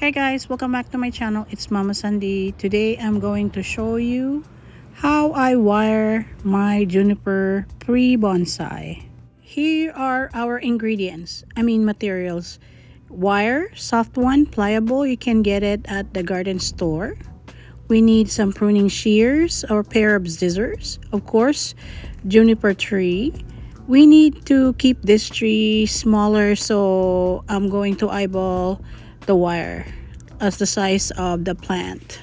Hey guys, welcome back to my channel. It's Mama Sandy. Today I'm going to show you how I wire my juniper Pre Bonsai. Here are our ingredients, materials. Wire, soft one, pliable. You can get it at the garden store. We need some pruning shears or pair of scissors. Of course, juniper tree. We need to keep this tree smaller, so I'm going to eyeball the wire as the size of the plant.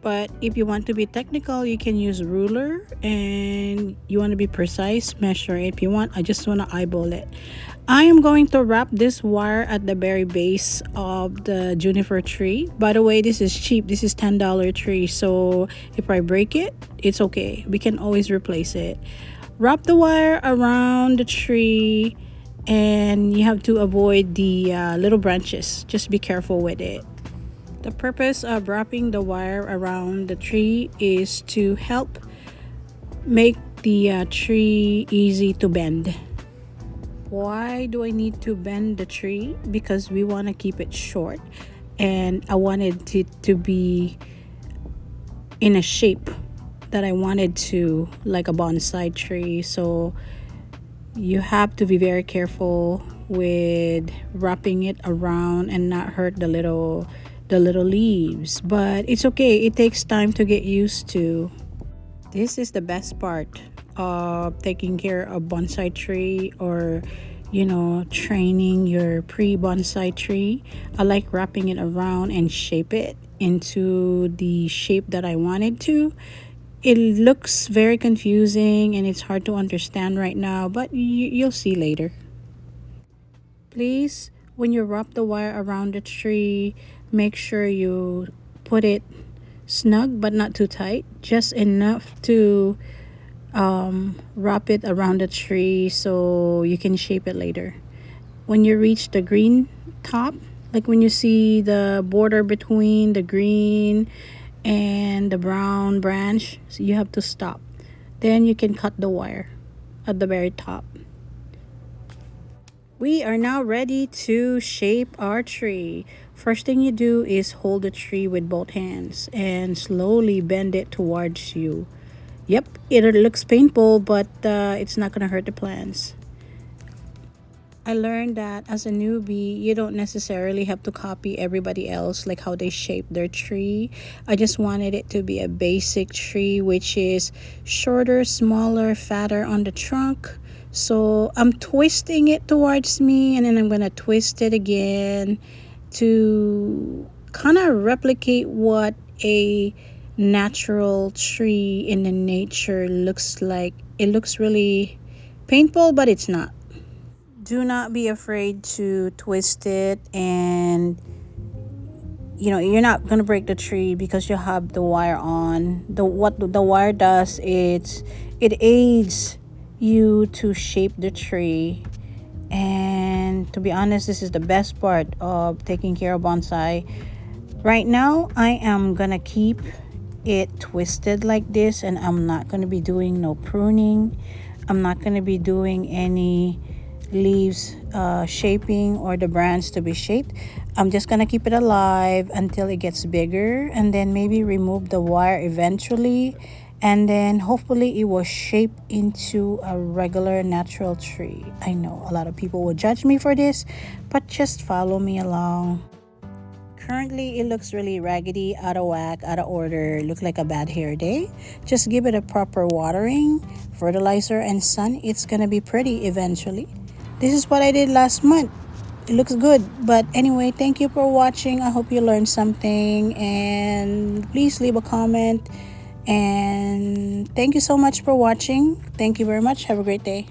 But if you want to be technical, you can use ruler, and you want to be precise, measure it. If you want, I just want to eyeball it. I am going to wrap this wire at the very base of the juniper tree. By the way, this is cheap. This is $10 tree, so if I break it, it's okay. We can always replace it. Wrap the wire around the tree, and you have to avoid the little branches. Just be careful with it. The purpose of wrapping the wire around the tree is to help make the tree easy to bend. Why do I need to bend the tree? Because we want to keep it short, and I wanted it to be in a shape that I wanted to, like a bonsai tree. So you have to be very careful with wrapping it around and not hurt the little leaves, but it's okay. It takes time to get used to. This is the best part of taking care of bonsai tree, or training your pre-bonsai tree. I like wrapping it around and shape it into the shape that I wanted to. It looks very confusing and it's hard to understand right now, but you'll see later. Please, when you wrap the wire around the tree, make sure you put it snug but not too tight, just enough to wrap it around the tree so you can shape it later. When you reach the green top, like when you see the border between the green and the brown branch, so you have to stop. Then you can cut the wire at the very top. We are now ready to shape our tree. First thing you do is hold the tree with both hands and slowly bend it towards you. Yep, it looks painful, but it's not going to hurt the plants. I learned that as a newbie, you don't necessarily have to copy everybody else, like how they shape their tree. I just wanted it to be a basic tree, which is shorter, smaller, fatter on the trunk. So I'm twisting it towards me, and then I'm going to twist it again to kind of replicate what a natural tree in the nature looks like. It looks really painful, but it's not. Do not be afraid to twist it, and you're not going to break the tree because you have the wire on. What the wire does is it aids you to shape the tree. And to be honest, this is the best part of taking care of bonsai. Right now I am gonna keep it twisted like this, and I'm not going to be doing no pruning. I'm not going to be doing any leaves shaping or the branch to be shaped. I'm just going to keep it alive until it gets bigger, and then maybe remove the wire eventually, and then hopefully it will shape into a regular natural tree. I know a lot of people will judge me for this, but just follow me along. Currently, it looks really raggedy, out of whack, out of order, look like a bad hair day. Just give it a proper watering, fertilizer, and sun. It's gonna be pretty eventually. This is what I did last month. It looks good. But anyway, thank you for watching. I hope you learned something, and please leave a comment. And thank you so much for watching. Thank you very much. Have a great day.